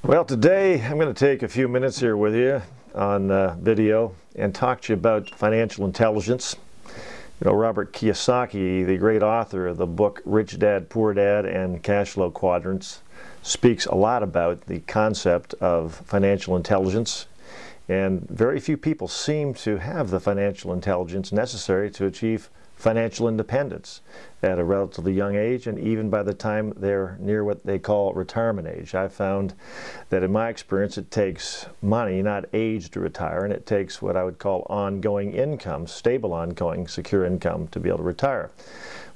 Well, today I'm going to take a few minutes here with you on video and talk to you about financial intelligence. You know, Robert Kiyosaki, the great author of the book Rich Dad, Poor Dad and Cash Flow Quadrants, speaks a lot about the concept of financial intelligence. And very few people seem to have the financial intelligence necessary to achieve financial independence at a relatively young age, and even by the time they're near what they call retirement age. I've found that in my experience it takes money, not age, to retire, and it takes what I would call ongoing income, stable ongoing secure income, to be able to retire.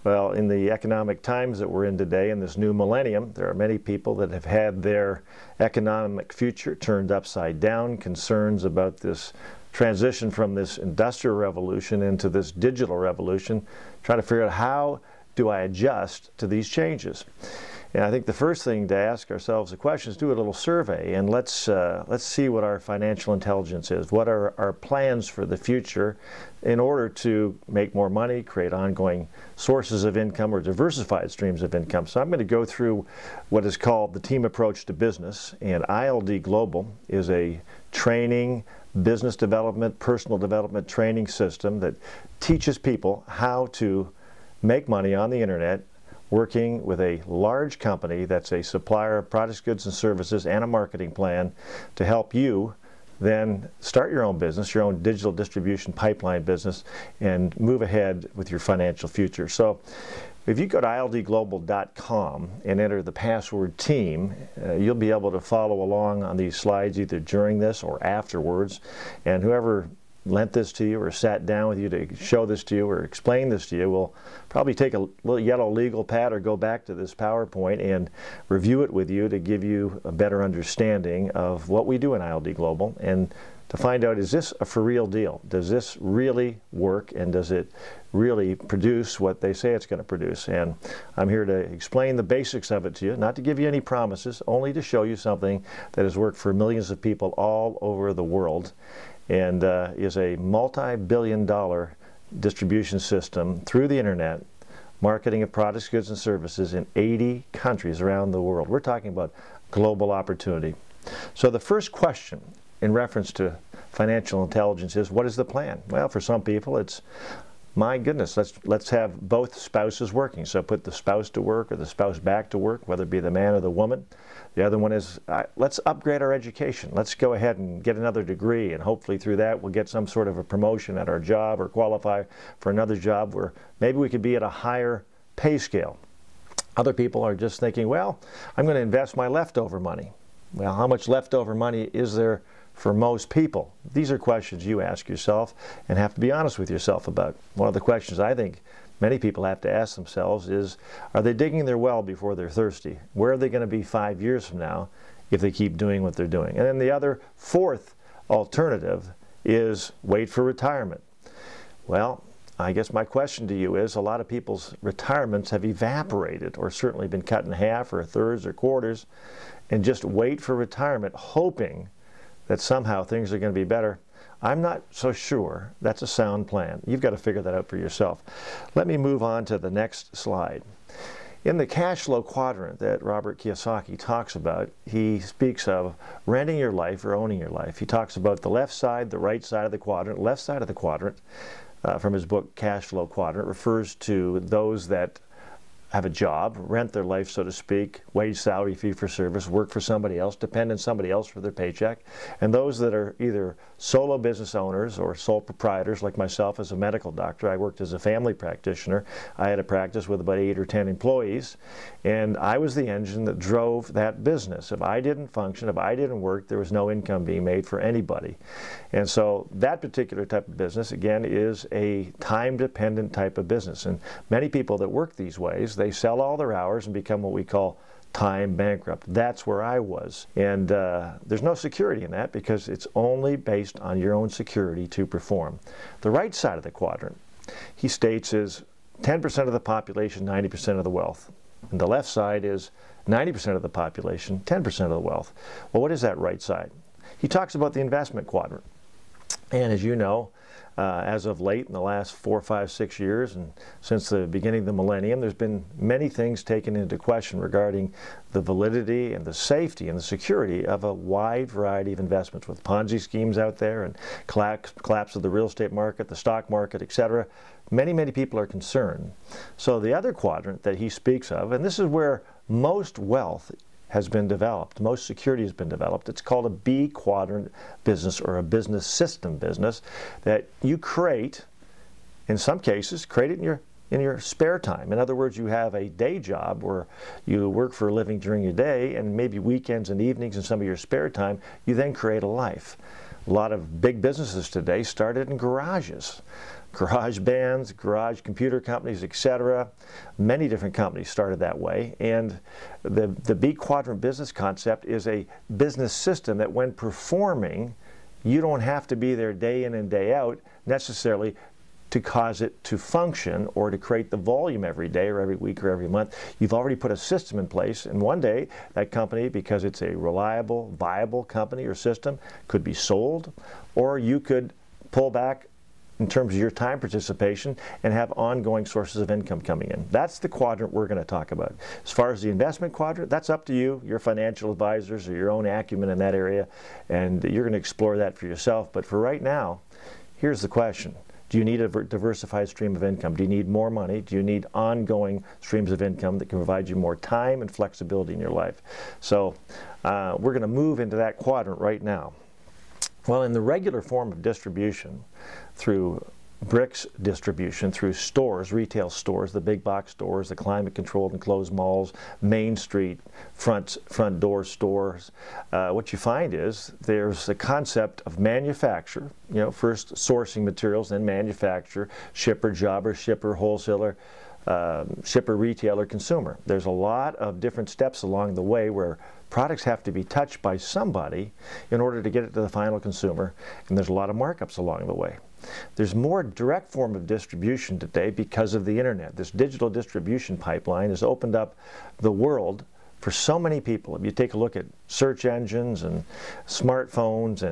Well, in the economic times that we're in today, in this new millennium, there are many people that have had their economic future turned upside down, concerns about this transition from this industrial revolution into this digital revolution, trying to figure out how do I adjust to these changes. And I think the first thing to ask ourselves the question is do a little survey, and let's see what our financial intelligence is. What are our plans for the future in order to make more money, create ongoing sources of income or diversified streams of income? So I'm going to go through what is called the team approach to business, and ILD Global is a training, business development, personal development training system that teaches people how to make money on the internet working with a large company that's a supplier of products, goods, and services and a marketing plan to help you then start your own business, your own digital distribution pipeline business, and move ahead with your financial future. So if you go to ildglobal.com and enter the password team, you'll be able to follow along on these slides either during this or afterwards. And whoever lent this to you or sat down with you to show this to you or explain this to you will probably take a little yellow legal pad or go back to this PowerPoint and review it with you to give you a better understanding of what we do in ILD Global, and to find out, is this a for real deal? Does this really work, and does it really produce what they say it's going to produce? And I'm here to explain the basics of it to you, not to give you any promises, only to show you something that has worked for millions of people all over the world, and is a multi-billion-dollar distribution system through the internet, marketing of products, goods, and services in 80 countries around the world. We're talking about global opportunity. So the first question in reference to financial intelligence is, what is the plan? Well, for some people it's, my goodness, let's have both spouses working. So put the spouse to work or the spouse back to work, whether it be the man or the woman. The other one is, let's upgrade our education. Let's go ahead and get another degree, and hopefully through that we'll get some sort of a promotion at our job or qualify for another job where maybe we could be at a higher pay scale. Other people are just thinking, well, I'm going to invest my leftover money. Well, how much leftover money is there for most people? These are questions you ask yourself and have to be honest with yourself about. One of the questions I think many people have to ask themselves is, are they digging their well before they're thirsty? Where are they going to be 5 years from now if they keep doing what they're doing? And then the other fourth alternative is wait for retirement. Well, I guess my question to you is, a lot of people's retirements have evaporated or certainly been cut in half or thirds or quarters, and just wait for retirement hoping that somehow things are going to be better. I'm not so sure that's a sound plan. You've got to figure that out for yourself. Let me move on to the next slide. In the cash flow quadrant that Robert Kiyosaki talks about, he speaks of renting your life or owning your life. He talks about the left side, the right side of the quadrant. Left side of the quadrant, from his book Cash Flow Quadrant, refers to those that have a job, rent their life, so to speak, wage, salary, fee for service, work for somebody else, depend on somebody else for their paycheck. And those that are either solo business owners or sole proprietors, like myself as a medical doctor. I worked as a family practitioner. I had a practice with about 8 or 10 employees, and I was the engine that drove that business. If I didn't function, if I didn't work, there was no income being made for anybody. And so that particular type of business, again, is a time-dependent type of business. And many people that work these ways, they sell all their hours and become what we call time bankrupt. That's where I was. And there's no security in that, because it's only based on your own security to perform. The right side of the quadrant, he states, is 10% of the population, 90% of the wealth. And the left side is 90% of the population, 10% of the wealth. Well, what is that right side? He talks about the investment quadrant. And as you know, as of late, in the last 4, 5, 6 years, and since the beginning of the millennium, there's been many things taken into question regarding the validity and the safety and the security of a wide variety of investments, with Ponzi schemes out there and collapse of the real estate market, the stock market, etc. Many people are concerned. So the other quadrant that he speaks of, and this is where most wealth has been developed, most security has been developed. It's called a B quadrant business, or a business system business, that you create, in some cases, create it in your spare time. In other words, you have a day job where you work for a living during your day, and maybe weekends and evenings and some of your spare time, you then create a life. A lot of big businesses today started in garages. Garage bands, garage computer companies, etc. Many different companies started that way. And the B quadrant business concept is a business system that, when performing, you don't have to be there day in and day out necessarily to cause it to function or to create the volume every day or every week or every month. You've already put a system in place, and one day that company, because it's a reliable, viable company or system, could be sold, or you could pull back in terms of your time participation and have ongoing sources of income coming in. That's the quadrant we're going to talk about. As far as the investment quadrant, that's up to you, your financial advisors, or your own acumen in that area, and you're going to explore that for yourself. But for right now, here's the question. Do you need a diversified stream of income? Do you need more money? Do you need ongoing streams of income that can provide you more time and flexibility in your life? So we're going to move into that quadrant right now. Well, in the regular form of distribution, through bricks distribution, through stores, retail stores, the big box stores, the climate-controlled enclosed malls, Main Street, front door stores, what you find is there's a concept of manufacture, first sourcing materials, then manufacture, shipper, jobber, shipper, wholesaler, shipper, retailer, consumer. There's a lot of different steps along the way where products have to be touched by somebody in order to get it to the final consumer, and there's a lot of markups along the way. There's more direct form of distribution today because of the internet. This digital distribution pipeline has opened up the world for so many people. If you take a look at search engines and smartphones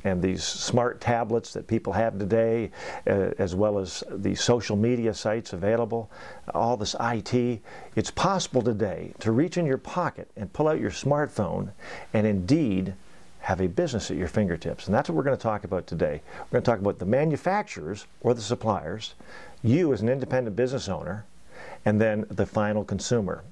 and these smart tablets that people have today, as well as the social media sites available, all this IT, it's possible today to reach in your pocket and pull out your smartphone and indeed have a business at your fingertips. And that's what we're going to talk about today. We're going to talk about the manufacturers or the suppliers, you as an independent business owner, and then the final consumer.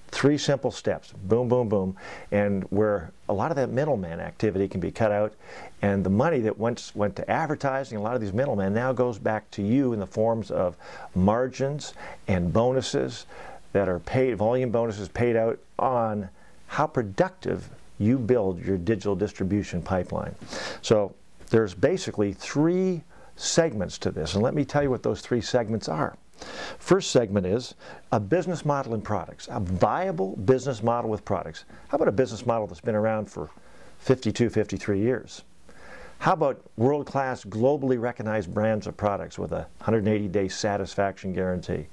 3 simple steps, boom, boom, boom, and where a lot of that middleman activity can be cut out, and the money that once went to advertising, a lot of these middlemen, now goes back to you in the forms of margins and bonuses that are paid, volume bonuses paid out on how productive you build your digital distribution pipeline. So there's basically 3 segments to this, and let me tell you what those 3 segments are. First segment is a business model and products, a viable business model with products. How about a business model that's been around for 52, 53 years? How about world-class, globally recognized brands of products with a 180-day satisfaction guarantee?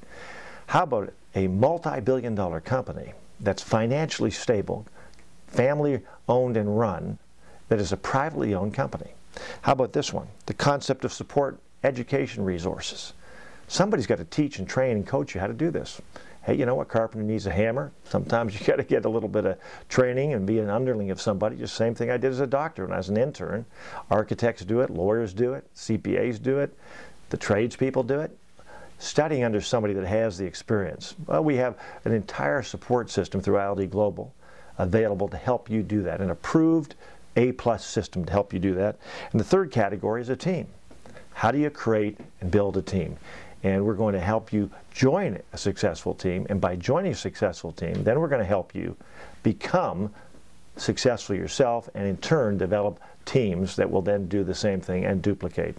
How about a multi-billion-dollar company that's financially stable, family-owned and run, that is a privately owned company? How about this one? The concept of support education resources. Somebody's got to teach and train and coach you how to do this. Hey, you know what? Carpenter needs a hammer. Sometimes you got to get a little bit of training and be an underling of somebody. Just the same thing I did as a doctor when I was an intern. Architects do it, lawyers do it, CPAs do it, the tradespeople do it. Studying under somebody that has the experience. Well, we have an entire support system through ILD Global available to help you do that, an approved A+ system to help you do that. And the third category is a team. How do you create and build a team? And we're going to help you join a successful team, and by joining a successful team, then we're going to help you become successful yourself, and in turn develop teams that will then do the same thing and duplicate.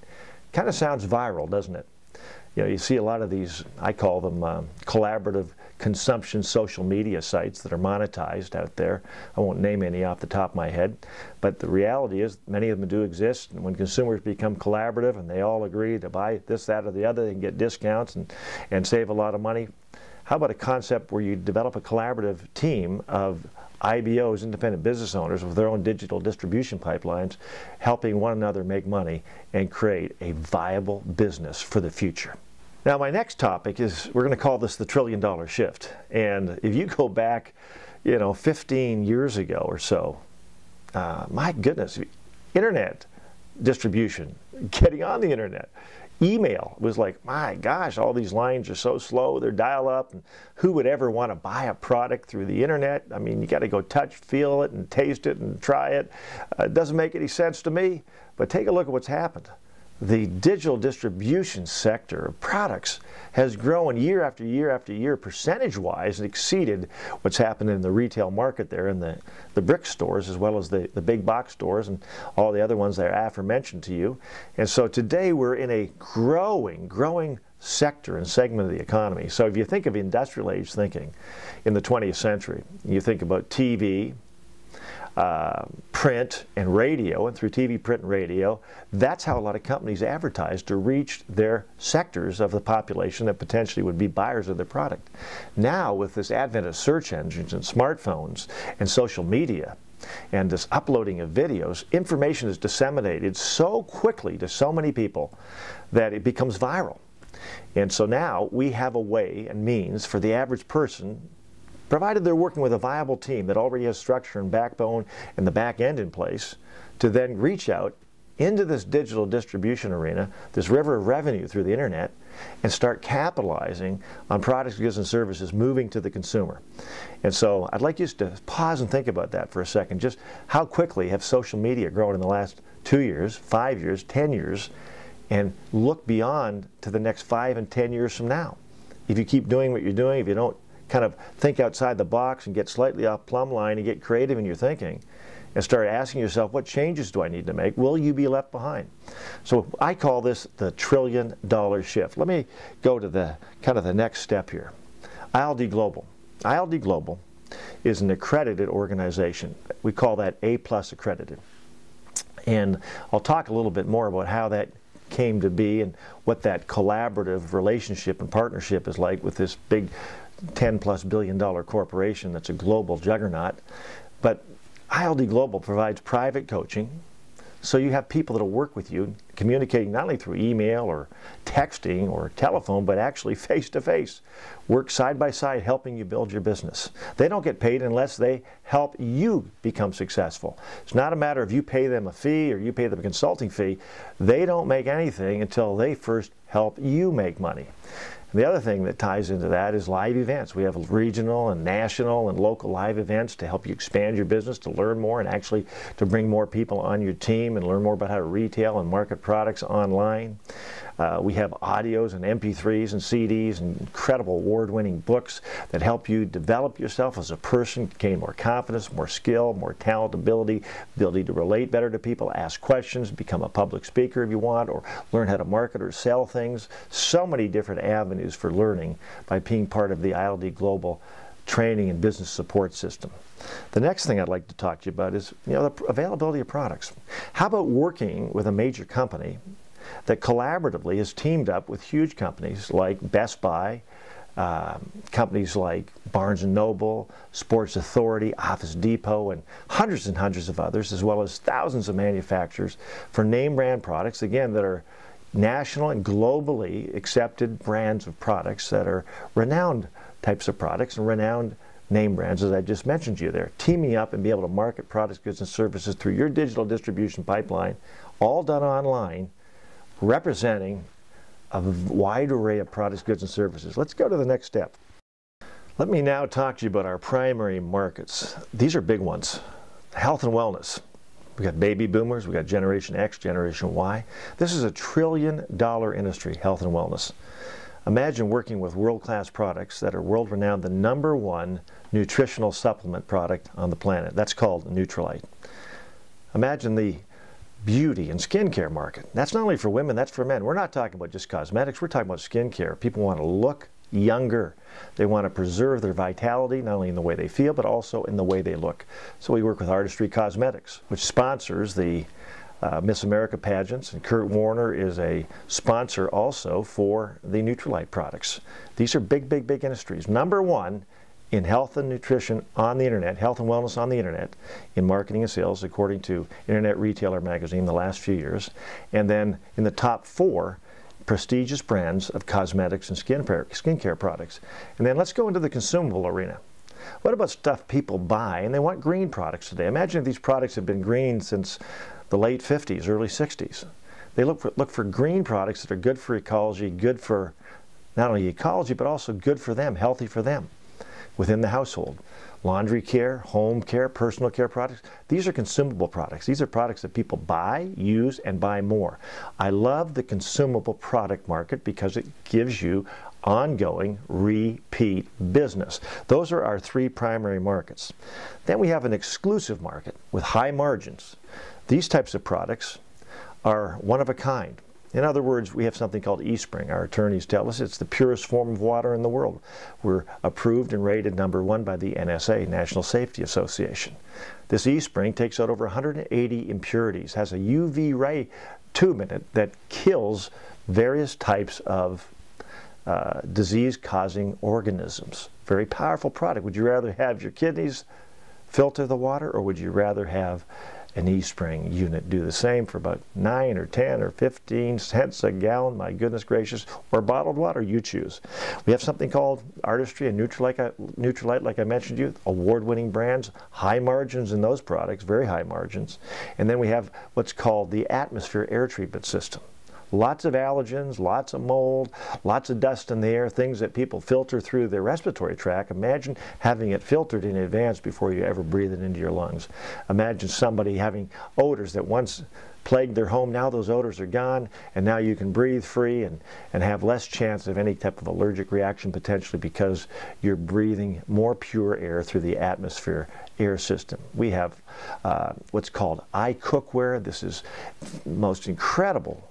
Kind of sounds viral, doesn't it? You see a lot of these, I call them collaborative consumption social media sites that are monetized out there. I won't name any off the top of my head, but the reality is many of them do exist, and when consumers become collaborative and they all agree to buy this, that, or the other, they can get discounts and save a lot of money. How about a concept where you develop a collaborative team of IBOs, independent business owners, with their own digital distribution pipelines, helping one another make money and create a viable business for the future. Now, my next topic is, we're going to call this the $1 trillion shift. And if you go back, 15 years ago or so, my goodness, internet distribution, getting on the internet, email was like, my gosh, all these lines are so slow, they're dial-up, and who would ever want to buy a product through the internet? I mean, you got to go touch, feel it, and taste it, and try it. It doesn't make any sense to me, but take a look at what's happened. The digital distribution sector of products has grown year after year after year, percentage-wise, and exceeded what's happened in the retail market there in the brick stores, as well as the big box stores and all the other ones that are aforementioned to you. And so today we're in a growing sector and segment of the economy. So if you think of industrial age thinking in the 20th century, you think about TV, print and radio, and through TV, print, and radio, that's how a lot of companies advertise to reach their sectors of the population that potentially would be buyers of their product. Now, with this advent of search engines and smartphones and social media and this uploading of videos, information is disseminated so quickly to so many people that it becomes viral. And so now we have a way and means for the average person, provided they're working with a viable team that already has structure and backbone and the back end in place, to then reach out into this digital distribution arena, this river of revenue through the internet, and start capitalizing on products, goods, and services moving to the consumer. And so I'd like you to pause and think about that for a second. Just how quickly have social media grown in the last 2 years, 5 years, 10 years, and look beyond to the next 5 and 10 years from now. If you keep doing what you're doing, if you don't kind of think outside the box and get slightly off plumb line and get creative in your thinking and start asking yourself, what changes do I need to make? Will you be left behind? So I call this the $1 trillion shift. Let me go to the kind of the next step here. ILD Global. ILD Global is an accredited organization. We call that A+ accredited. And I'll talk a little bit more about how that came to be and what that collaborative relationship and partnership is like with this big $10+ billion corporation that's a global juggernaut. But ILD Global provides private coaching, so you have people that will work with you, communicating not only through email or texting or telephone, but actually face-to-face, work side by side helping you build your business. They don't get paid unless they help you become successful. It's not a matter of you pay them a fee or you pay them a consulting fee. They don't make anything until they first help you make money. The other thing that ties into that is live events. We have regional and national and local live events to help you expand your business, to learn more, and actually to bring more people on your team and learn more about how to retail and market products online. We have audios and MP3s and CDs and incredible award-winning books that help you develop yourself as a person, gain more confidence, more skill, more talent, ability to relate better to people, ask questions, become a public speaker if you want, or learn how to market or sell things. So many different avenues for learning by being part of the ILD Global training and business support system. The next thing I'd like to talk to you about is the availability of products. How about working with a major company that collaboratively has teamed up with huge companies like Best Buy, companies like Barnes & Noble, Sports Authority, Office Depot, and hundreds of others, as well as thousands of manufacturers for name brand products, again, that are national and globally accepted brands of products that are renowned types of products and renowned name brands, as I just mentioned to you there. Teaming up and be able to market products, goods, and services through your digital distribution pipeline, all done online, representing a wide array of products, goods, and services. Let's go to the next step. Let me now talk to you about our primary markets. These are big ones. Health and wellness. We've got baby boomers, we've got Generation X, Generation Y. This is a $1 trillion industry, health and wellness. Imagine working with world-class products that are world-renowned, the #1 nutritional supplement product on the planet. That's called Nutrilite. Imagine the beauty and skincare market. That's not only for women, that's for men. We're not talking about just cosmetics, we're talking about skincare. People want to look younger. They want to preserve their vitality, not only in the way they feel, but also in the way they look. So we work with Artistry Cosmetics, which sponsors the Miss America pageants, and Kurt Warner is a sponsor also for the Nutrilite products. These are big, big, big industries. Number one in health and nutrition on the internet, health and wellness on the internet, in marketing and sales, according to Internet Retailer Magazine the last few years. And then in the top 4 prestigious brands of cosmetics and skincare products. And then let's go into the consumable arena. What about stuff people buy and they want green products today? Imagine if these products have been green since the late 50s, early 60s. They look for green products that are good for ecology, good for not only ecology, but also good for them, healthy for them within the household. Laundry care, home care, personal care products. These are consumable products. These are products that people buy, use, and buy more. I love the consumable product market because it gives you ongoing repeat business. Those are our 3 primary markets. Then we have an exclusive market with high margins. These types of products are one of a kind. In other words, we have something called eSpring. Our attorneys tell us it's the purest form of water in the world. We're approved and rated #1 by the NSA, National Safety Association. This eSpring takes out over 180 impurities, has a UV ray tube in it that kills various types of disease-causing organisms. Very powerful product. Would you rather have your kidneys filter the water, or would you rather have an eSpring unit do the same for about 9 or 10 or 15 cents a gallon? My goodness gracious. Or bottled water, you choose. We have something called Artistry and Nutrilite, like I mentioned to you, award-winning brands, high margins in those products, very high margins. And then we have what's called the Atmosphere Air Treatment System. Lots of allergens, lots of mold, lots of dust in the air, things that people filter through their respiratory tract. Imagine having it filtered in advance before you ever breathe it into your lungs. Imagine somebody having odors that once plagued their home. Now those odors are gone, and now you can breathe free and have less chance of any type of allergic reaction potentially because you're breathing more pure air through the atmosphere air system. We have what's called iCookware. This is the most incredible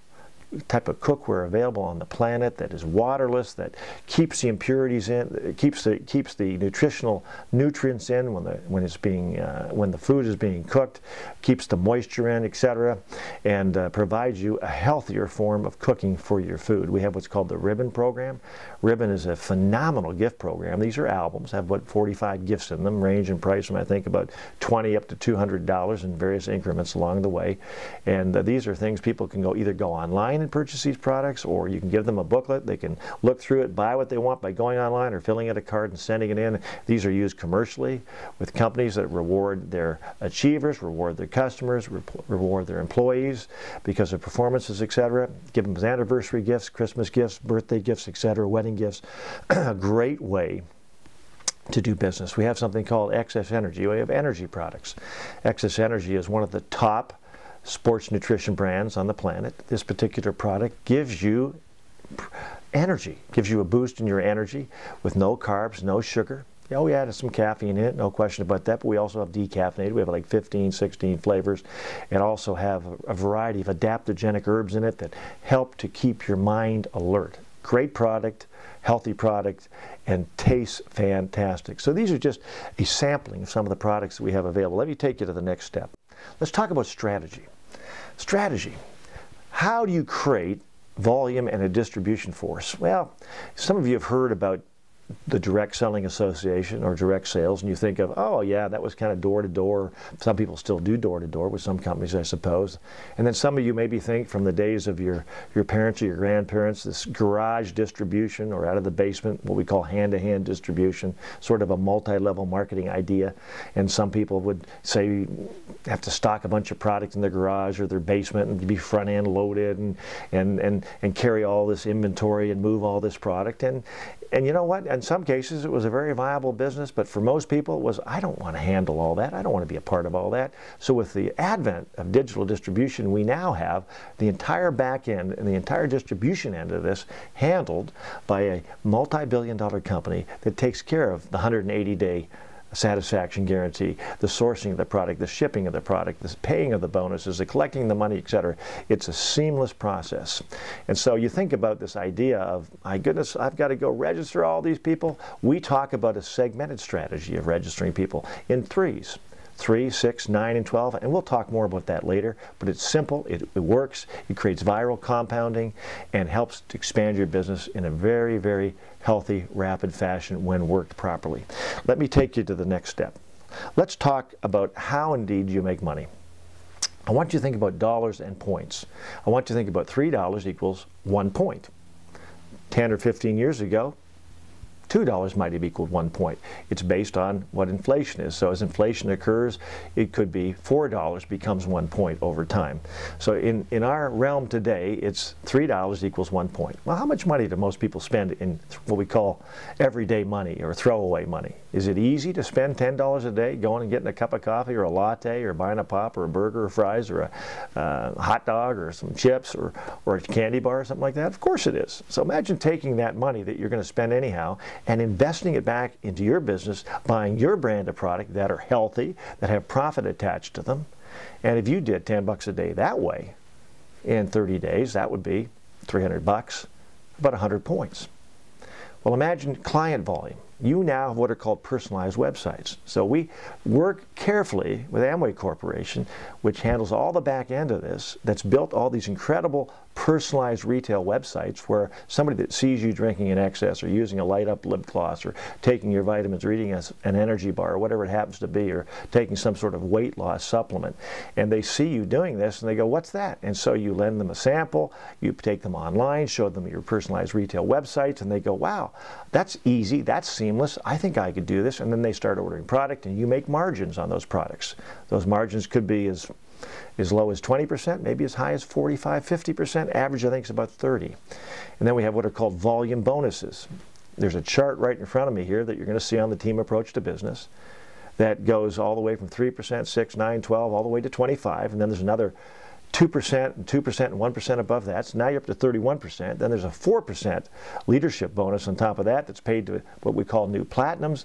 type of cookware available on the planet that is waterless, that keeps the impurities in, keeps the nutritional nutrients in when the food is being cooked, keeps the moisture in, etc., and provides you a healthier form of cooking for your food. We have what's called the Ribbon program. Ribbon is a phenomenal gift program. These are albums, have what 45 gifts in them, range in price from I think about $20 up to $200 in various increments along the way. And these are things people can either go online and purchase these products, or you can give them a booklet. They can look through it, buy what they want by going online or filling out a card and sending it in. These are used commercially with companies that reward their achievers, reward their customers, reward their employees because of performances, etc. Give them anniversary gifts, Christmas gifts, birthday gifts, etc., wedding gifts. A great way to do business. We have something called Excess Energy. We have energy products. Excess Energy is one of the top sports nutrition brands on the planet. This particular product gives you energy, gives you a boost in your energy with no carbs, no sugar. Yeah, we added some caffeine in it, no question about that, but we also have decaffeinated. We have like 15, 16 flavors, and also have a variety of adaptogenic herbs in it that help to keep your mind alert. Great product, healthy product, and tastes fantastic. So these are just a sampling of some of the products that we have available. Let me take you to the next step. Let's talk about strategy. Strategy. How do you create volume and a distribution force? Well, some of you have heard about the Direct Selling Association or direct sales, and you think of, oh yeah, that was kind of door-to-door. Some people still do door-to-door with some companies, I suppose. And then some of you maybe think from the days of your parents or your grandparents, this garage distribution or out of the basement, what we call hand-to-hand distribution, sort of a multi-level marketing idea. And some people would say you have to stock a bunch of products in their garage or their basement and be front-end loaded and carry all this inventory and move all this product. And you know what? In some cases, it was a very viable business, but for most people, it was, I don't want to handle all that. I don't want to be a part of all that. So with the advent of digital distribution, we now have the entire back end and the entire distribution end of this handled by a multi-billion-dollar company that takes care of the 180-day satisfaction guarantee, the sourcing of the product, the shipping of the product, the paying of the bonuses, the collecting the money, etc. It's a seamless process. And so you think about this idea of, my goodness, I've got to go register all these people. We talk about a segmented strategy of registering people in threes 3, 6, 9, and 12, and we'll talk more about that later, but it's simple, it works, it creates viral compounding, and helps to expand your business in a very, very healthy, rapid fashion when worked properly. Let me take you to the next step. Let's talk about how indeed you make money. I want you to think about dollars and points. I want you to think about $3 equals 1 point. 10 or 15 years ago, $2 might have equaled 1 point. It's based on what inflation is. So as inflation occurs, it could be $4 becomes 1 point over time. So in our realm today, it's $3 equals 1 point. Well, how much money do most people spend in what we call everyday money or throwaway money? Is it easy to spend $10 a day going and getting a cup of coffee or a latte or buying a pop or a burger or fries or a hot dog or some chips or a candy bar or something like that? Of course it is. So imagine taking that money that you're going to spend anyhow and investing it back into your business, buying your brand of product that are healthy, that have profit attached to them. And if you did 10 bucks a day that way, in 30 days, that would be 300 bucks, about 100 points. Well, imagine client volume. You now have what are called personalized websites. So we work carefully with Amway Corporation, which handles all the back end of this, that's built all these incredible personalized retail websites where somebody that sees you drinking in excess or using a light up lip gloss or taking your vitamins or eating an energy bar or whatever it happens to be or taking some sort of weight loss supplement, and they see you doing this and they go, what's that? And so you lend them a sample, you take them online, show them your personalized retail websites, and they go, wow, that's easy, that's seamless, I think I could do this. And then they start ordering product and you make margins on those products. Those margins could be as low as 20%, maybe as high as 45, 50%. Average, I think, is about 30. And then we have what are called volume bonuses. There's a chart right in front of me here that you're going to see on the Team Approach to Business that goes all the way from 3%, 6, 9, 12, all the way to 25. And then there's another 2% and 2% and 1% above that. So now you're up to 31%. Then there's a 4% leadership bonus on top of that that's paid to what we call new platinums.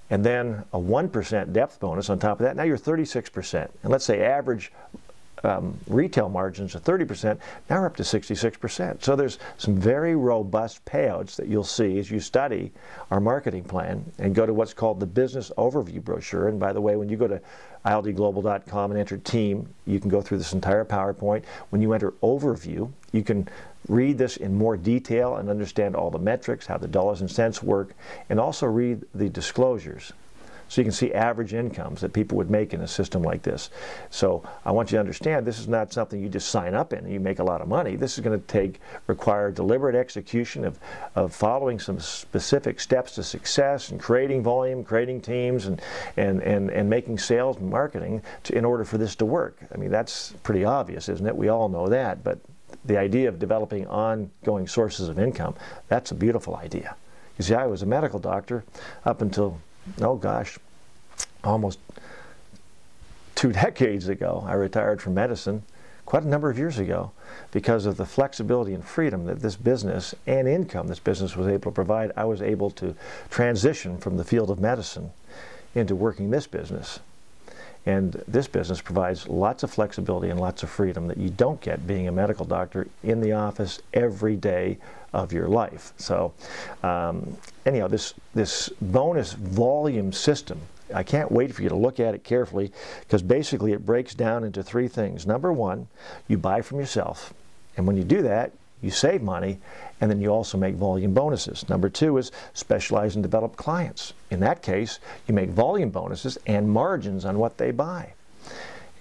And then a 1% depth bonus on top of that. Now you're 36%. And let's say average retail margins are 30%. Now we're up to 66%. So there's some very robust payouts that you'll see as you study our marketing plan and go to what's called the Business Overview Brochure. And by the way, when you go to ildglobal.com and enter team, you can go through this entire PowerPoint. When you enter overview, you can read this in more detail and understand all the metrics, how the dollars and cents work, and also read the disclosures. So you can see average incomes that people would make in a system like this. So I want you to understand this is not something you just sign up in and you make a lot of money. This is going to require deliberate execution of following some specific steps to success and creating volume, creating teams, and making sales and marketing in order for this to work. I mean, that's pretty obvious, isn't it? We all know that, but the idea of developing ongoing sources of income, that's a beautiful idea. You see, I was a medical doctor up until, oh gosh, almost 2 decades ago. I retired from medicine quite a number of years ago because of the flexibility and freedom that this business and income this business was able to provide. I was able to transition from the field of medicine into working this business. And this business provides lots of flexibility and lots of freedom that you don't get being a medical doctor in the office every day of your life. So anyhow, this bonus volume system, I can't wait for you to look at it carefully because basically it breaks down into 3 things. Number 1, you buy from yourself. And when you do that, you save money, and then you also make volume bonuses. Number 2 is specialize and develop clients. In that case, you make volume bonuses and margins on what they buy.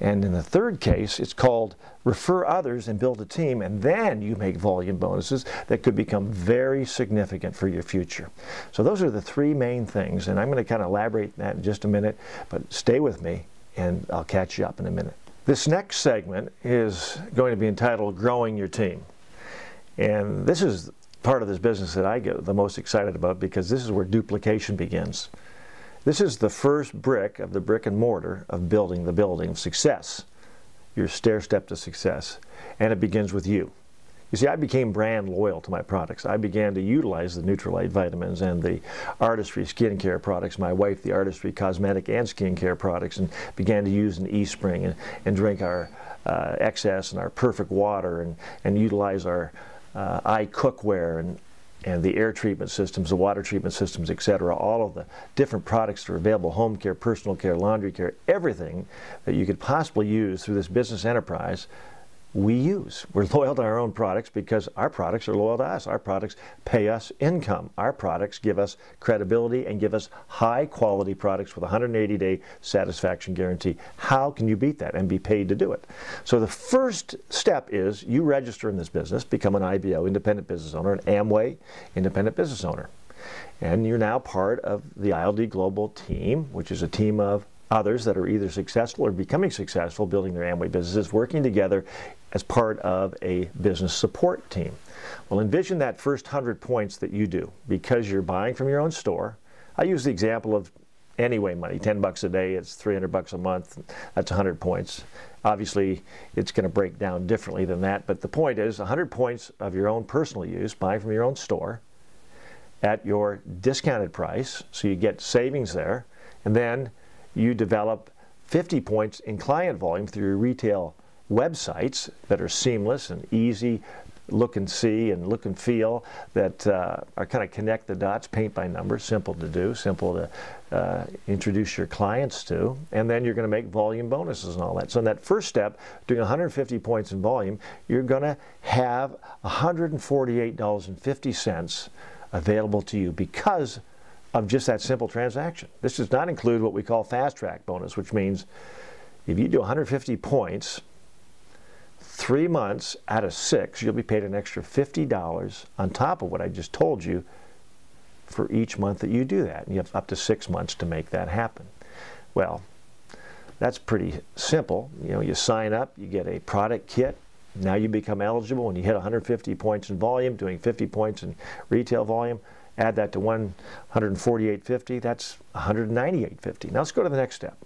And in the third case, it's called refer others and build a team, and then you make volume bonuses that could become very significant for your future. So those are the 3 main things, and I'm going to kind of elaborate on that in just a minute, but stay with me, and I'll catch you up in a minute. This next segment is going to be entitled Growing Your Team. And this is part of this business that I get the most excited about because this is where duplication begins. This is the first brick of the brick and mortar of building the building of success, your stair step to success, and it begins with you. You see, I became brand loyal to my products. I began to utilize the Nutrilite vitamins and the Artistry skincare products, my wife, the Artistry cosmetic and skincare products, and began to use an eSpring and drink our excess and our perfect water and utilize our eye cookware and the air treatment systems, the water treatment systems, etc., all of the different products that are available, home care, personal care, laundry care, everything that you could possibly use through this business enterprise, we use. We're loyal to our own products because our products are loyal to us. Our products pay us income. Our products give us credibility and give us high quality products with a 180-day satisfaction guarantee. How can you beat that and be paid to do it? So the first step is you register in this business, become an IBO, independent business owner, an Amway independent business owner. And you're now part of the ILD Global team, which is a team of others that are either successful or becoming successful building their Amway businesses, working together as part of a business support team. Well, envision that first 100 points that you do because you're buying from your own store. I use the example of Anyway money, 10 bucks a day, it's 300 bucks a month, that's 100 points. Obviously, it's going to break down differently than that, but the point is 100 points of your own personal use, buying from your own store at your discounted price, so you get savings there, and then you develop 50 points in client volume through your retail websites that are seamless and easy, look and see and look and feel, that are kind of connect the dots, paint by numbers, simple to do, simple to introduce your clients to, and then you're going to make volume bonuses and all that. So in that first step, doing 150 points in volume, you're going to have $148.50 available to you because of just that simple transaction. This does not include what we call fast track bonus, which means if you do 150 points, 3 months out of 6, you'll be paid an extra $50 on top of what I just told you for each month that you do that. And you have up to 6 months to make that happen. Well, that's pretty simple. You know, you sign up, you get a product kit. Now you become eligible when you hit 150 points in volume, doing 50 points in retail volume. Add that to 148.50, that's 198.50. Now let's go to the next step.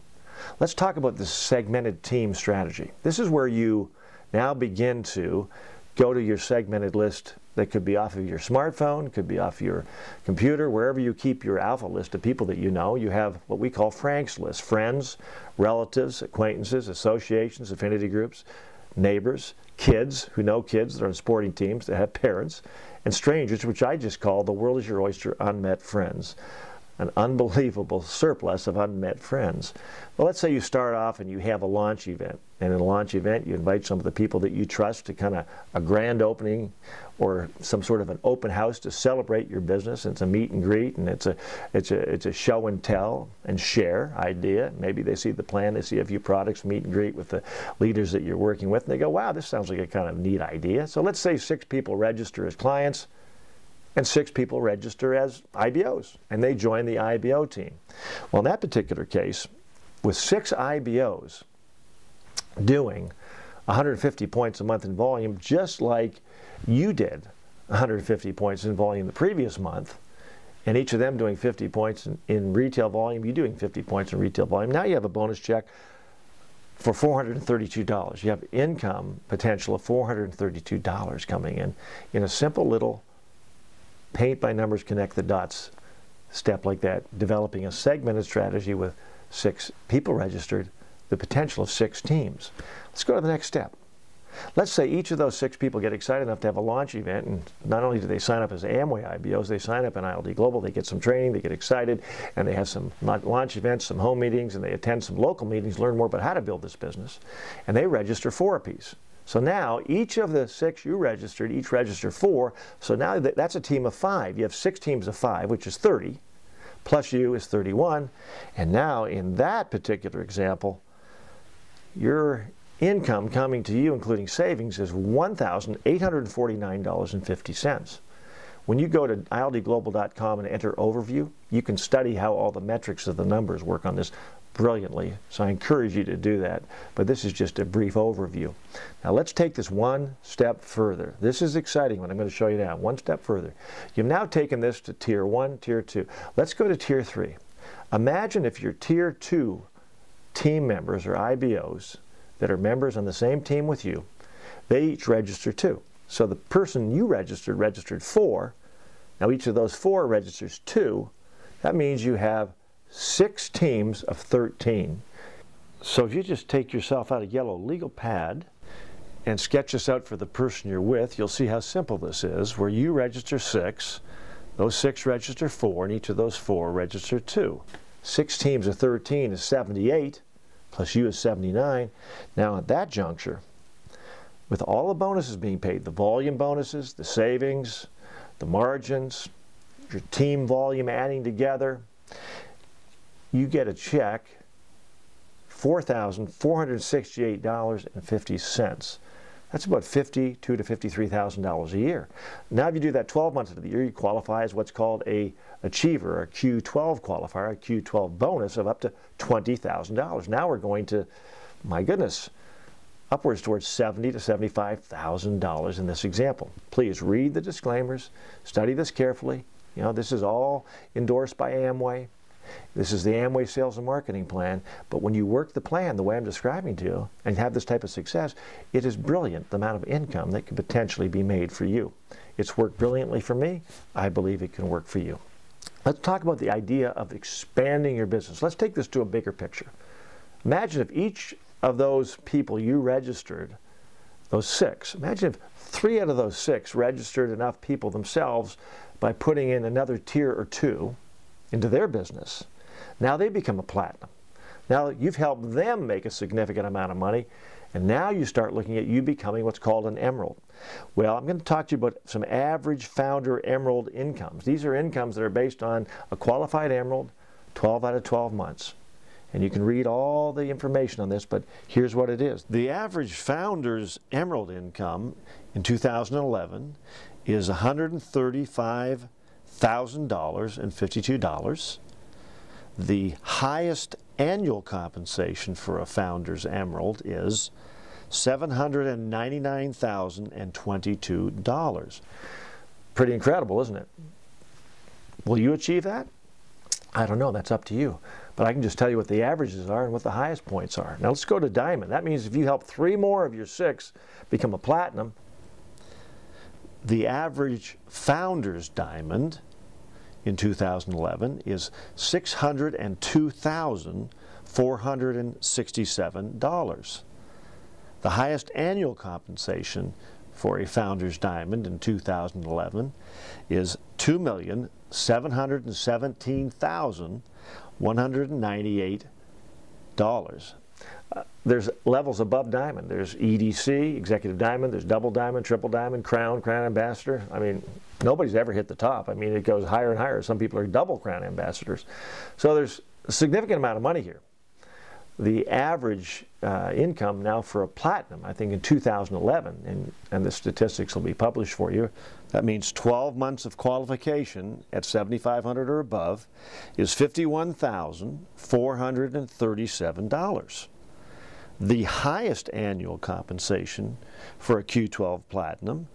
Let's talk about the segmented team strategy. This is where you now begin to go to your segmented list that could be off of your smartphone, could be off your computer, wherever you keep your alpha list of people that you know. You have what we call Frank's list, friends, relatives, acquaintances, associations, affinity groups, neighbors, kids who know kids that are on sporting teams that have parents, and strangers, which I just call the world is your oyster, unmet friends. An unbelievable surplus of unmet friends. Well, let's say you start off and you have a launch event. And in a launch event, you invite some of the people that you trust to kind of a grand opening or some sort of an open house to celebrate your business. It's a meet and greet, and it's a show and tell and share idea. Maybe they see the plan, they see a few products, meet and greet with the leaders that you're working with, and they go, wow, this sounds like a kind of neat idea. So let's say 6 people register as clients, and 6 people register as IBOs, and they join the IBO team. Well, in that particular case, with 6 IBOs doing 150 points a month in volume, just like you did 150 points in volume the previous month, and each of them doing 50 points in retail volume, you doing 50 points in retail volume, now you have a bonus check for $432. You have income potential of $432 coming in a simple little paint by numbers, connect the dots step like that, developing a segmented strategy with 6 people registered, the potential of 6 teams. Let's go to the next step. Let's say each of those 6 people get excited enough to have a launch event, and not only do they sign up as Amway IBOs, they sign up in ILD Global, they get some training, they get excited, and they have some launch events, some home meetings, and they attend some local meetings, learn more about how to build this business, and they register 4 apiece. So now each of the 6 you registered, each register 4, so now that's a team of 5. You have 6 teams of 5, which is 30, plus you is 31, and now in that particular example, your income coming to you, including savings, is $1,849.50. When you go to ildglobal.com and enter overview, you can study how all the metrics of the numbers work on this brilliantly. So I encourage you to do that. But this is just a brief overview. Now let's take this one step further. This is exciting what I'm going to show you now. One step further. You've now taken this to Tier 1, Tier 2. Let's go to Tier 3. Imagine if your Tier 2 team members or IBOs that are members on the same team with you, they each register 2. So the person you registered 4. Now each of those 4 registers 2. That means you have 6 teams of 13. So if you just take yourself out a yellow legal pad and sketch this out for the person you're with, you'll see how simple this is, where you register 6, those 6 register 4, and each of those 4 register 2. 6 teams of 13 is 78, plus you is 79. Now at that juncture, with all the bonuses being paid, the volume bonuses, the savings, the margins, your team volume adding together, you get a check, $4,468.50. That's about $52,000 to $53,000 a year. Now if you do that 12 months of the year, you qualify as what's called a achiever, a Q12 qualifier, a Q12 bonus of up to $20,000. Now we're going to, my goodness, upwards towards $70,000 to $75,000 in this example. Please read the disclaimers, study this carefully. You know, this is all endorsed by Amway. This is the Amway sales and marketing plan, but when you work the plan the way I'm describing to you and have this type of success, it is brilliant the amount of income that could potentially be made for you. It's worked brilliantly for me. I believe it can work for you. Let's talk about the idea of expanding your business. Let's take this to a bigger picture. Imagine if each of those people you registered, those 6, imagine if 3 out of those 6 registered enough people themselves by putting in another tier or 2 into their business. Now they become a platinum. Now you've helped them make a significant amount of money, and now you start looking at you becoming what's called an emerald. Well, I'm going to talk to you about some average founder emerald incomes. These are incomes that are based on a qualified emerald, 12 out of 12 months. And you can read all the information on this, but here's what it is. The average founder's emerald income in 2011 is $135,052. The highest annual compensation for a founder's emerald is $799,022. Pretty incredible, isn't it? Will you achieve that? I don't know, that's up to you. But I can just tell you what the averages are and what the highest points are. Now let's go to diamond. That means if you help 3 more of your 6 become a platinum, the average founder's diamond in 2011 is $602,467. The highest annual compensation for a founder's diamond in 2011 is $2,717,198. There's levels above diamond. There's EDC, executive diamond, there's double diamond, triple diamond, crown ambassador. I mean, nobody's ever hit the top. I mean, it goes higher and higher. Some people are double crown ambassadors. So there's a significant amount of money here. The average income now for a platinum, I think in 2011, and the statistics will be published for you, that means 12 months of qualification at $7,500 or above, is $51,437. The highest annual compensation for a Q12 Platinum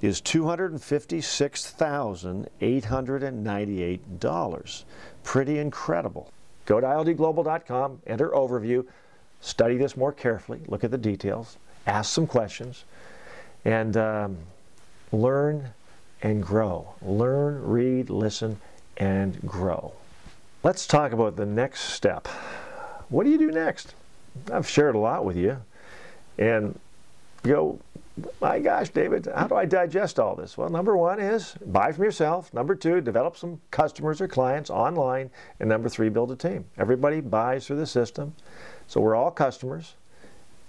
is $256,898. Pretty incredible. Go to ILDglobal.com, enter overview, study this more carefully, look at the details, ask some questions, and learn and grow. Learn, read, listen, and grow. Let's talk about the next step. What do you do next? I've shared a lot with you, and you go, my gosh, David, how do I digest all this? Well, number 1 is buy from yourself. Number 2, develop some customers or clients online. And number 3, build a team. Everybody buys through the system. So we're all customers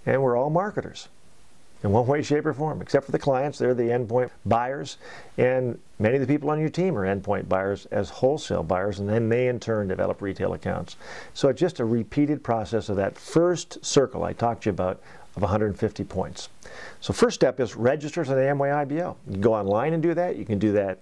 and we're all marketers in one way, shape, or form, except for the clients. They're the endpoint buyers. And many of the people on your team are endpoint buyers as wholesale buyers, and then they in turn develop retail accounts. So it's just a repeated process of that first circle I talked to you about of 150 points. So first step is register as an Amway IBO. You can go online and do that. You can do that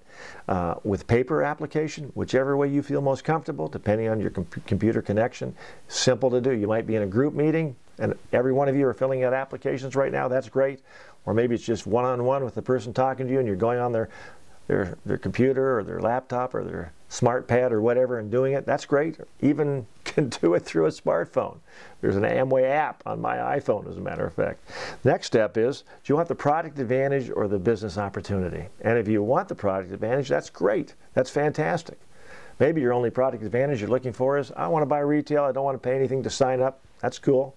with paper application, whichever way you feel most comfortable, depending on your computer connection. Simple to do. You might be in a group meeting and every one of you are filling out applications right now. That's great. Or maybe it's just one-on-one with the person talking to you and you're going on their computer or their laptop or their smart pad or whatever and doing it. That's great. Even can do it through a smartphone. There's an Amway app on my iPhone, as a matter of fact. Next step is, do you want the product advantage or the business opportunity? And if you want the product advantage, that's great. That's fantastic. Maybe your only product advantage you're looking for is, I want to buy retail, I don't want to pay anything to sign up. That's cool.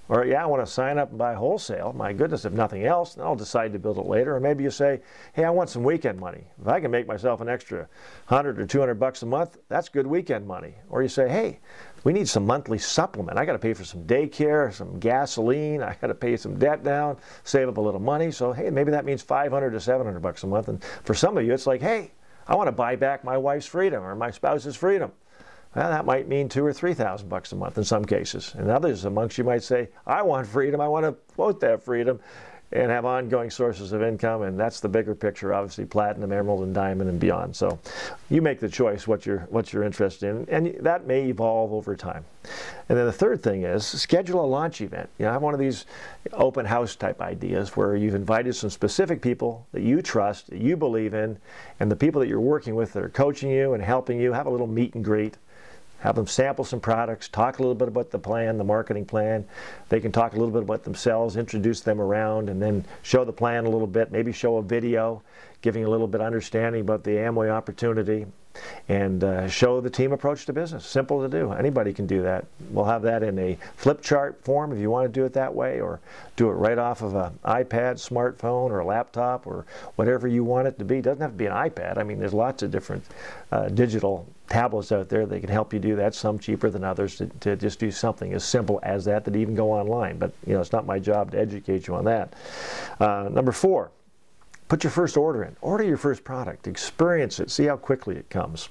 Or, yeah, I want to sign up and buy wholesale. My goodness, if nothing else, then I'll decide to build it later. Or maybe you say, hey, I want some weekend money. If I can make myself an extra 100 or 200 bucks a month, that's good weekend money. Or you say, hey, we need some monthly supplement. I got to pay for some daycare, some gasoline. I got to pay some debt down, save up a little money. So, hey, maybe that means 500 to 700 bucks a month. And for some of you, it's like, hey, I want to buy back my wife's freedom or my spouse's freedom. Well, that might mean $2,000 or $3,000 a month in some cases. And others amongst you might say, I want freedom. I want to quote that freedom and have ongoing sources of income. And that's the bigger picture, obviously, platinum, emerald, and diamond and beyond. So you make the choice what you're interested in, and that may evolve over time. And then the third thing is schedule a launch event. You know, have one of these open house type ideas where you've invited some specific people that you trust, that you believe in, and the people that you're working with that are coaching you and helping you, have a little meet and greet. Have them sample some products, talk a little bit about the plan, the marketing plan. They can talk a little bit about themselves, introduce them around, and then show the plan a little bit, maybe show a video, giving a little bit of understanding about the Amway opportunity, and show the team approach to business. Simple to do. Anybody can do that. We'll have that in a flip chart form if you want to do it that way, or do it right off of an iPad, smartphone, or a laptop, or whatever you want it to be. It doesn't have to be an iPad. I mean, there's lots of different digital tablets out there that can help you do that, some cheaper than others, to just do something as simple as that even go online. But, you know, it's not my job to educate you on that. Number 4. Put your first order in. Order your first product. Experience it. See how quickly it comes.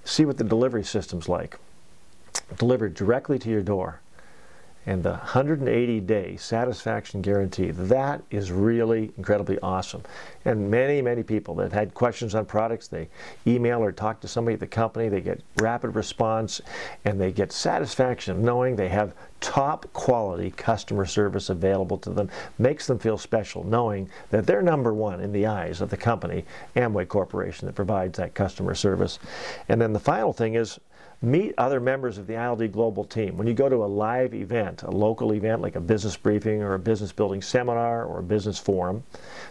See what the delivery system's like. Delivered directly to your door. And the 180-day satisfaction guarantee. That is really incredibly awesome. And many, many people that had questions on products, they email or talk to somebody at the company, they get rapid response, and they get satisfaction of knowing they have top quality customer service available to them. Makes them feel special knowing that they're number one in the eyes of the company, Amway Corporation, that provides that customer service. And then the final thing is, meet other members of the ILD Global team. When you go to a live event, a local event like a business briefing or a business building seminar or a business forum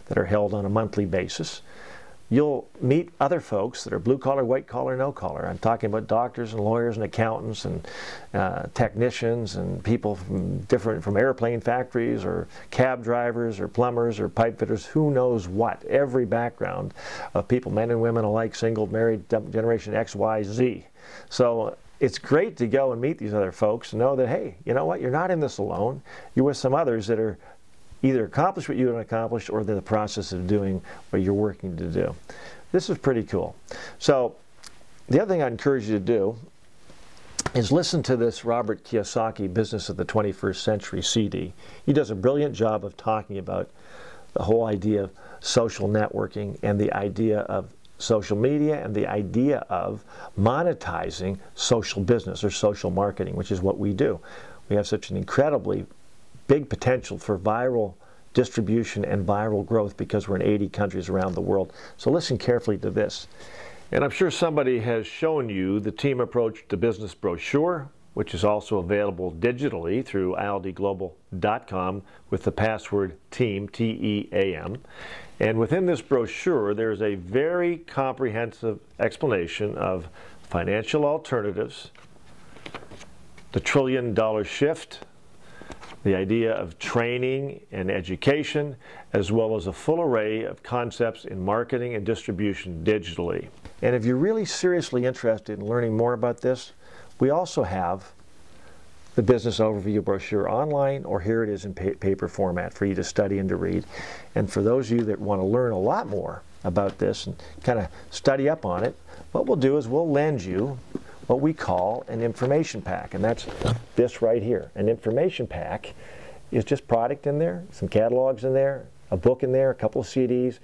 that are held on a monthly basis, you'll meet other folks that are blue collar, white collar, no collar. I'm talking about doctors and lawyers and accountants and technicians and people from airplane factories or cab drivers or plumbers or pipe fitters, who knows what. Every background of people, men and women alike, single, married, generation X, Y, Z. So it's great to go and meet these other folks and know that, hey, you know what, you're not in this alone. You're with some others that are either accomplished what you want to accomplish or they're in the process of doing what you're working to do. This is pretty cool. So the other thing I encourage you to do is listen to this Robert Kiyosaki Business of the 21st Century CD. He does a brilliant job of talking about the whole idea of social networking and the idea of social media and the idea of monetizing social business or social marketing, which is what we do. We have such an incredibly big potential for viral distribution and viral growth because we're in 80 countries around the world. So listen carefully to this. And I'm sure somebody has shown you the Team Approach to Business brochure, which is also available digitally through ildglobal.com with the password TEAM, T-E-A-M. And within this brochure, there's a very comprehensive explanation of financial alternatives, the $1 trillion shift, the idea of training and education, as well as a full array of concepts in marketing and distribution digitally. And if you're really seriously interested in learning more about this, we also have the business overview brochure online, or here it is in paper format for you to study and to read. And for those of you that want to learn a lot more about this and kind of study up on it, what we'll do is we'll lend you what we call an information pack, and that's this right here. An information pack is just product in there, some catalogs in there, a book in there, a couple of CDs,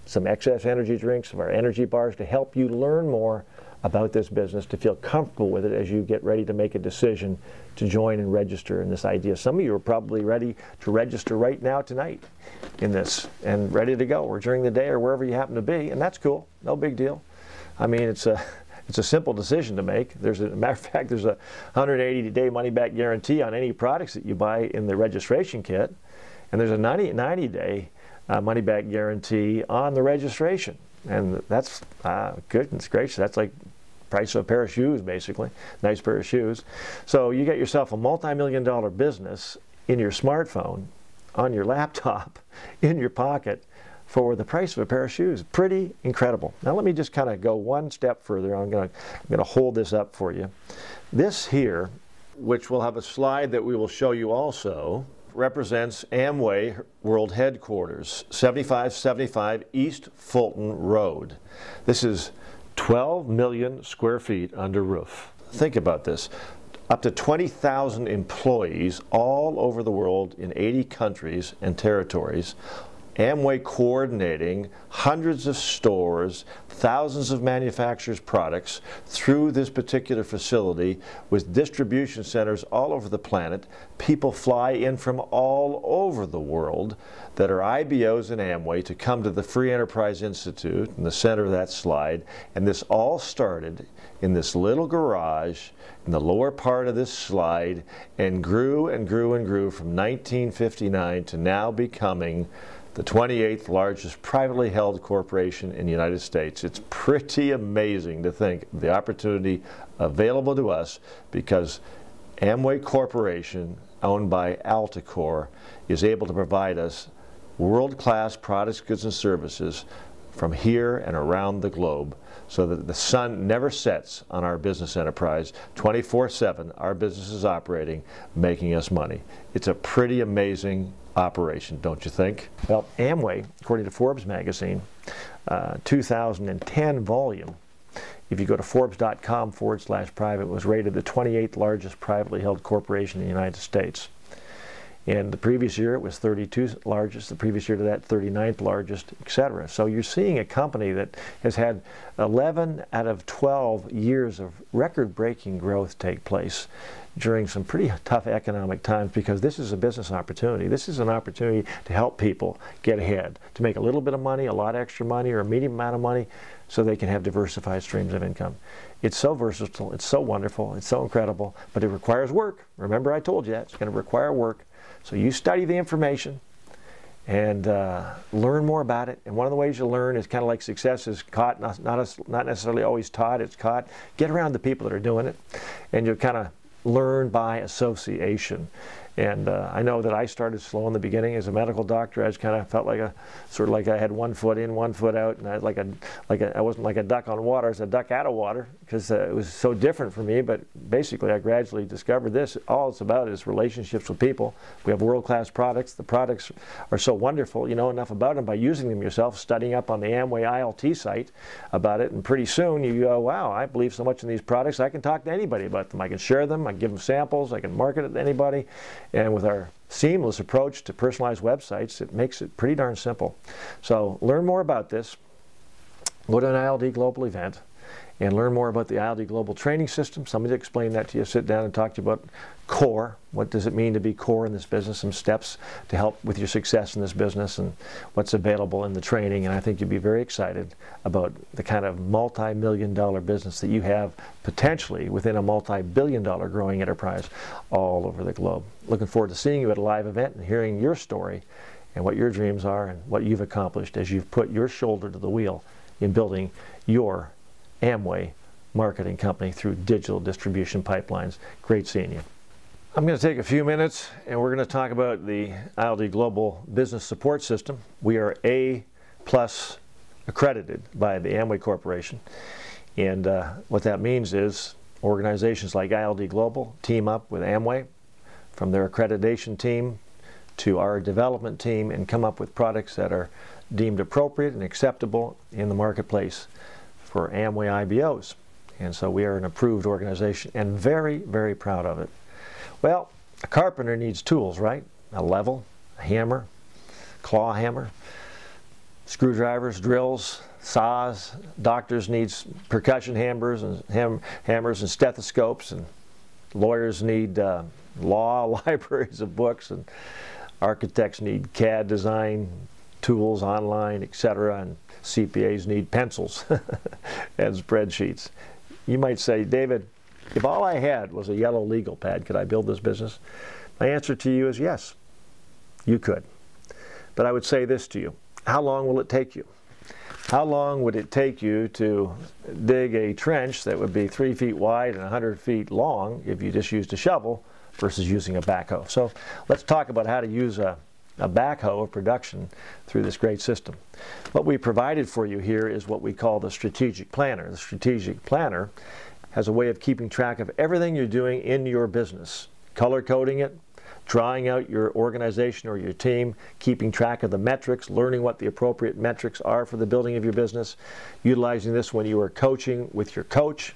some excess energy drinks, some of our energy bars to help you learn more about this business, to feel comfortable with it as you get ready to make a decision to join and register in this idea. Some of you are probably ready to register right now tonight in this and ready to go, or during the day, or wherever you happen to be, and that's cool. No big deal. I mean, it's a simple decision to make. There's a matter of fact, there's a 180-day money-back guarantee on any products that you buy in the registration kit, and there's a 90-day money-back guarantee on the registration. And that's goodness gracious, that's like price of a pair of shoes, basically. Nice pair of shoes. So you get yourself a multi-million-dollar business in your smartphone, on your laptop, in your pocket, for the price of a pair of shoes. Pretty incredible. Now let me just kind of go one step further. I'm going to hold this up for you. This here, which will have a slide that we will show you also, represents Amway World Headquarters, 7575 East Fulton Road. This is 12 million square feet under roof. Think about this. Up to 20,000 employees all over the world in 80 countries and territories. Amway coordinating hundreds of stores, thousands of manufacturers' products through this particular facility with distribution centers all over the planet. People fly in from all over the world that are IBOs in Amway to come to the Free Enterprise Institute in the center of that slide. And this all started in this little garage in the lower part of this slide and grew and grew and grew from 1959 to now becoming the 28th largest privately held corporation in the United States. It's pretty amazing to think the opportunity available to us because Amway Corporation, owned by Alticor, is able to provide us world-class products, goods, and services from here and around the globe so that the sun never sets on our business enterprise. 24/7, our business is operating, making us money. It's a pretty amazing operation, don't you think? Well, Amway, according to Forbes magazine, 2010 volume, if you go to Forbes.com/private, was rated the 28th largest privately held corporation in the United States. And the previous year it was 32nd largest, the previous year to that 39th largest, etc. So you're seeing a company that has had 11 out of 12 years of record-breaking growth take place during some pretty tough economic times, because this is a business opportunity. This is an opportunity to help people get ahead, to make a little bit of money, a lot extra money, or a medium amount of money so they can have diversified streams of income. It's so versatile, it's so wonderful, it's so incredible, but it requires work. Remember I told you that, it's going to require work. So you study the information and learn more about it. And one of the ways you learn is kind of like success is caught, not necessarily always taught, it's caught. Get around the people that are doing it, and you'll kind of learn by association. And I know that I started slow in the beginning as a medical doctor. I just kind of felt like sort of like I had one foot in, one foot out, and I wasn't like a duck on water. I was a duck out of water because it was so different for me. But basically, I gradually discovered this. All it's about is relationships with people. We have world-class products. The products are so wonderful. You know enough about them by using them yourself, studying up on the Amway ILT site about it, and pretty soon you go, wow, I believe so much in these products. I can talk to anybody about them. I can share them. I can give them samples. I can market it to anybody. And with our seamless approach to personalized websites, it makes it pretty darn simple. So learn more about this. Go to an ILD Global event and learn more about the ILD Global training system. Somebody explain that to you. Sit down and talk to you about core. What does it mean to be core in this business? Some steps to help with your success in this business and what's available in the training. And I think you'd be very excited about the kind of multi-million-dollar business that you have potentially within a multi-billion-dollar growing enterprise all over the globe. Looking forward to seeing you at a live event and hearing your story and what your dreams are and what you've accomplished as you've put your shoulder to the wheel in building your Amway marketing company through digital distribution pipelines. Great seeing you. I'm going to take a few minutes and we're going to talk about the ILD Global Business Support System. We are A+ accredited by the Amway Corporation. And what that means is organizations like ILD Global team up with Amway from their accreditation team to our development team and come up with products that are deemed appropriate and acceptable in the marketplace for Amway IBOs. And so we are an approved organization and very, very proud of it. Well, a carpenter needs tools, right? A level, a hammer, claw hammer, screwdrivers, drills, saws. Doctors need percussion hammers and stethoscopes, and lawyers need law libraries of books, and architects need CAD design tools online, etc., and CPAs need pencils and spreadsheets. You might say, David, if all I had was a yellow legal pad, could I build this business? My answer to you is yes, you could. But I would say this to you. How long will it take you? how long would it take you to dig a trench that would be 3 feet wide and 100 feet long if you just used a shovel versus using a backhoe? So let's talk about how to use a backhoe of production through this great system. What we provided for you here is what we call the strategic planner. The strategic planner has a way of keeping track of everything you're doing in your business, color coding it, drawing out your organization or your team, keeping track of the metrics, learning what the appropriate metrics are for the building of your business, utilizing this when you are coaching with your coach,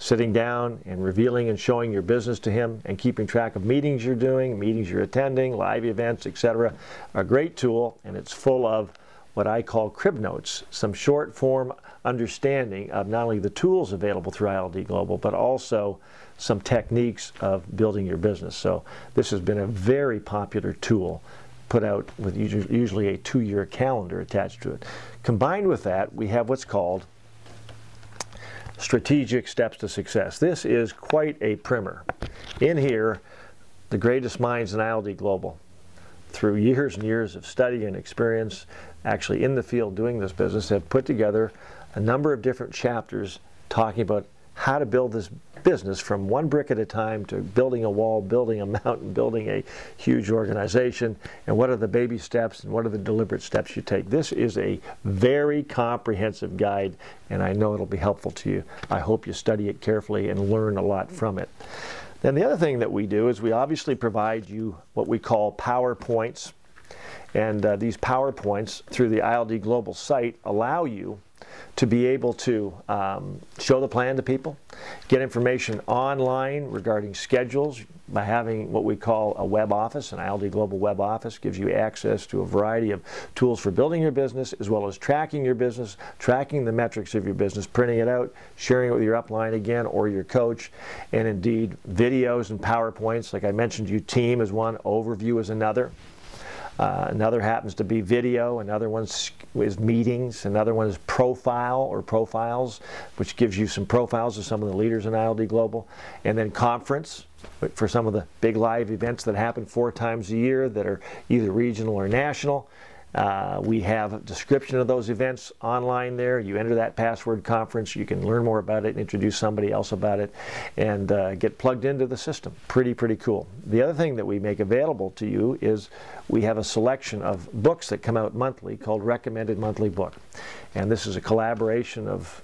sitting down and revealing and showing your business to him, and keeping track of meetings you're doing, meetings you're attending, live events, etc. A great tool, and it's full of what I call crib notes, some short form understanding of not only the tools available through ILD Global, but also some techniques of building your business. So this has been a very popular tool, put out with usually a 2-year calendar attached to it. Combined with that, we have what's called Strategic Steps to Success. This is quite a primer. In here, the greatest minds in ILD Global, through years and years of study and experience, actually in the field doing this business, have put together a number of different chapters talking about how to build this business from one brick at a time to building a wall, building a mountain, building a huge organization, and what are the baby steps and what are the deliberate steps you take. This is a very comprehensive guide, and I know it'll be helpful to you. I hope you study it carefully and learn a lot from it. Then the other thing that we do is we obviously provide you what we call PowerPoints, and these PowerPoints through the ILD Global site allow you to be able to show the plan to people, get information online regarding schedules by having what we call a web office. An ILD Global web office gives you access to a variety of tools for building your business, as well as tracking your business, tracking the metrics of your business, printing it out, sharing it with your upline again or your coach, and indeed videos and PowerPoints. Like I mentioned, you team is one, overview is another. Another happens to be video, another one is meetings, another one is profile or profiles, which gives you some profiles of some of the leaders in ILD Global, and then conference for some of the big live events that happen 4 times a year that are either regional or national. We have a description of those events online there. You enter that password conference, you can learn more about it, introduce somebody else about it, and get plugged into the system. Pretty cool. The other thing that we make available to you is we have a selection of books that come out monthly called Recommended Monthly Book. And this is a collaboration of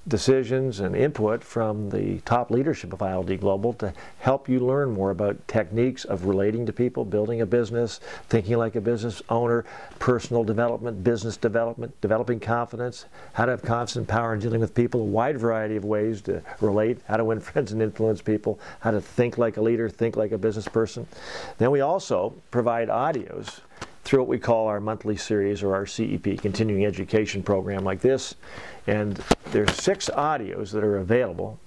decisions and input from the top leadership of ILD Global to help you learn more about techniques of relating to people, building a business, thinking like a business owner, personal development, business development, developing confidence, how to have confidence and power in dealing with people, a wide variety of ways to relate, how to win friends and influence people, how to think like a leader, think like a business person. Then we also provide audios through what we call our monthly series, or our CEP, continuing education program like this. And there's 6 audios that are available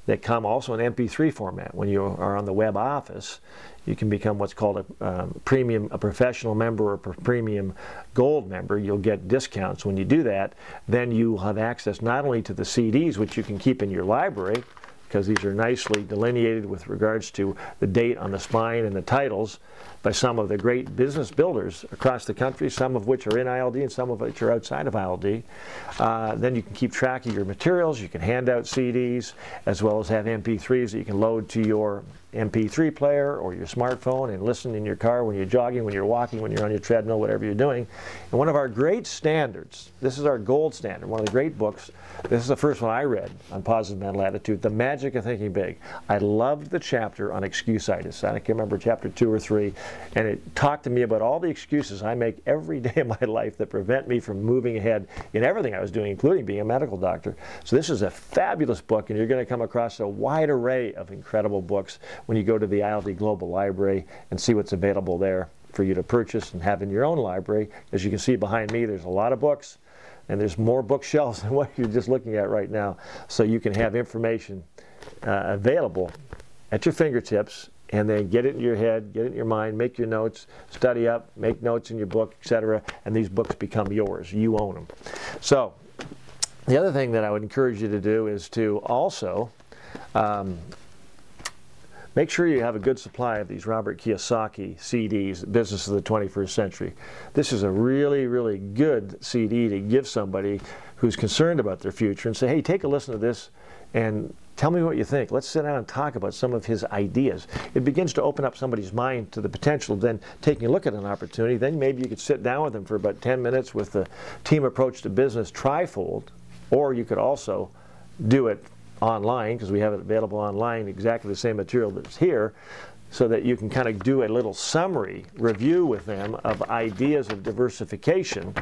that come also in MP3 format. When you are on the web office, you can become what's called a professional member or a premium gold member. You'll get discounts when you do that. Then you'll have access not only to the CDs, which you can keep in your library, because these are nicely delineated with regards to the date on the spine and the titles by some of the great business builders across the country, some of which are in ILD and some of which are outside of ILD. Then you can keep track of your materials. You can hand out CDs, as well as have MP3s that you can load to your MP3 player or your smartphone and listen in your car when you're jogging, when you're walking, when you're on your treadmill, whatever you're doing. And one of our great standards, this is our gold standard, one of the great books. This is the first one I read on Positive Mental Attitude, The Magic of Thinking Big. I loved the chapter on excusitis. I can't remember chapter 2 or 3, and it talked to me about all the excuses I make every day of my life that prevent me from moving ahead in everything I was doing, including being a medical doctor. So this is a fabulous book, and you're going to come across a wide array of incredible books when you go to the ILD Global Library and see what's available there for you to purchase and have in your own library. As you can see behind me, there's a lot of books, and there's more bookshelves than what you're just looking at right now. So you can have information available at your fingertips, and then get it in your head, get it in your mind, make your notes, study up, make notes in your book, etc., and these books become yours. You own them. So the other thing that I would encourage you to do is to also make sure you have a good supply of these Robert Kiyosaki CDs, Business of the 21st Century. This is a really, really good CD to give somebody who's concerned about their future and say, hey, take a listen to this and tell me what you think. Let's sit down and talk about some of his ideas. It begins to open up somebody's mind to the potential, then taking a look at an opportunity. Then maybe you could sit down with them for about 10 minutes with the Team Approach to Business Trifold, or you could also do it online, because we have it available online, exactly the same material that's here, so that you can kind of do a little summary review with them of ideas of diversification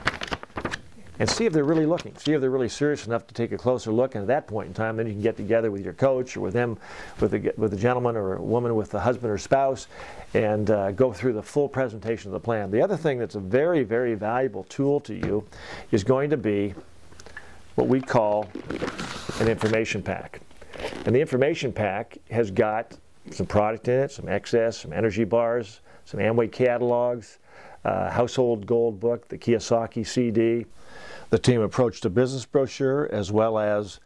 and see if they're really looking, see if they're really serious enough to take a closer look. And at that point in time, then you can get together with your coach or with them, with the gentleman or a woman with the husband or spouse, and go through the full presentation of the plan. The other thing that's a very, very valuable tool to you is going to be what we call an information pack. And the information pack has got some product in it, some excess, some energy bars, some Amway catalogs, Household Gold book, the Kiyosaki CD, the Team Approach to Business brochure, as well as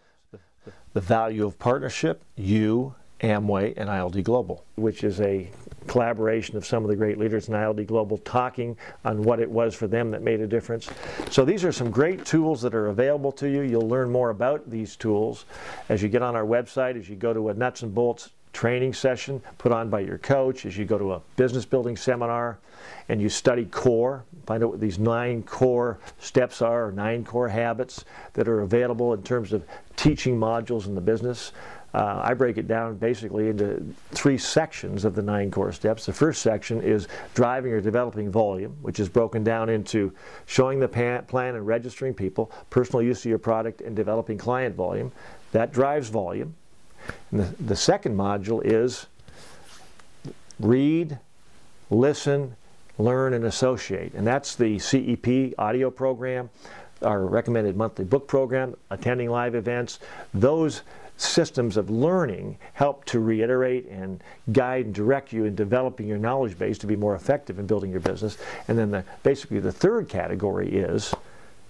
the Value of Partnership, You, Amway, and ILD Global, which is a collaboration of some of the great leaders in ILD Global talking on what it was for them that made a difference. So these are some great tools that are available to you. You'll learn more about these tools as you get on our website, as you go to a nuts and bolts training session put on by your coach, as you go to a business building seminar and you study core, find out what these 9 core steps are, or 9 core habits that are available in terms of teaching modules in the business. I break it down basically into 3 sections of the 9 core steps. The first section is driving or developing volume, which is broken down into showing the plan and registering people, personal use of your product, and developing client volume. That drives volume. And the second module is read, listen, learn, and associate. And that's the CEP audio program, our recommended monthly book program, attending live events. Those systems of learning help to reiterate and guide and direct you in developing your knowledge base to be more effective in building your business. And then basically the third category is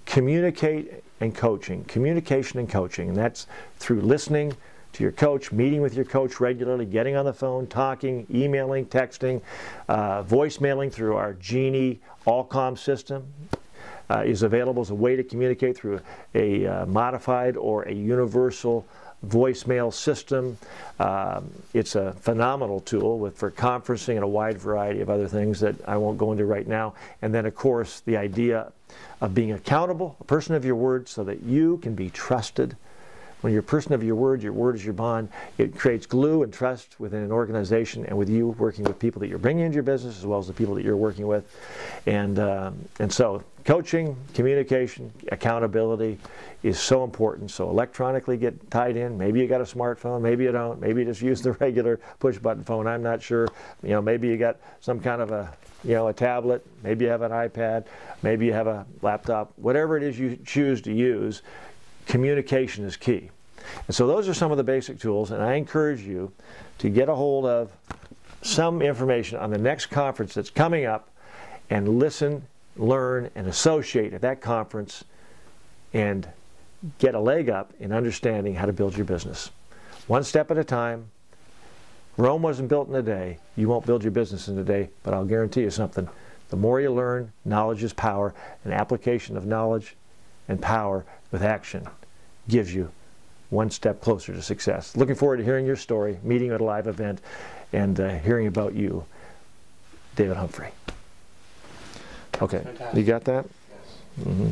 communicate and coaching, communication and coaching. And that's through listening to your coach, meeting with your coach regularly, getting on the phone, talking, emailing, texting, voicemailing through our Genie Allcom system. Is available as a way to communicate through a modified or a universal voicemail system. It's a phenomenal tool for conferencing and a wide variety of other things that I won't go into right now. And then, of course, the idea of being accountable, a person of your word, so that you can be trusted. When you're a person of your word is your bond. It creates glue and trust within an organization and with you working with people that you're bringing into your business as well as the people that you're working with. And so coaching, communication, accountability is so important. So electronically get tied in. Maybe you got a smartphone, maybe you don't. Maybe you just use the regular push button phone. I'm not sure. You know, maybe you got some kind of a tablet. Maybe you have an iPad. Maybe you have a laptop. Whatever it is you choose to use, communication is key. And so those are some of the basic tools, and I encourage you to get a hold of some information on the next conference that's coming up and listen, learn, and associate at that conference and get a leg up in understanding how to build your business. One step at a time. Rome wasn't built in a day. You won't build your business in a day, but I'll guarantee you something. The more you learn, knowledge is power, and application of knowledge and power with action gives you one step closer to success. Looking forward to hearing your story, meeting at a live event, and hearing about you, David Humphrey. Okay, fantastic. You got that? Yes. Mm-hmm.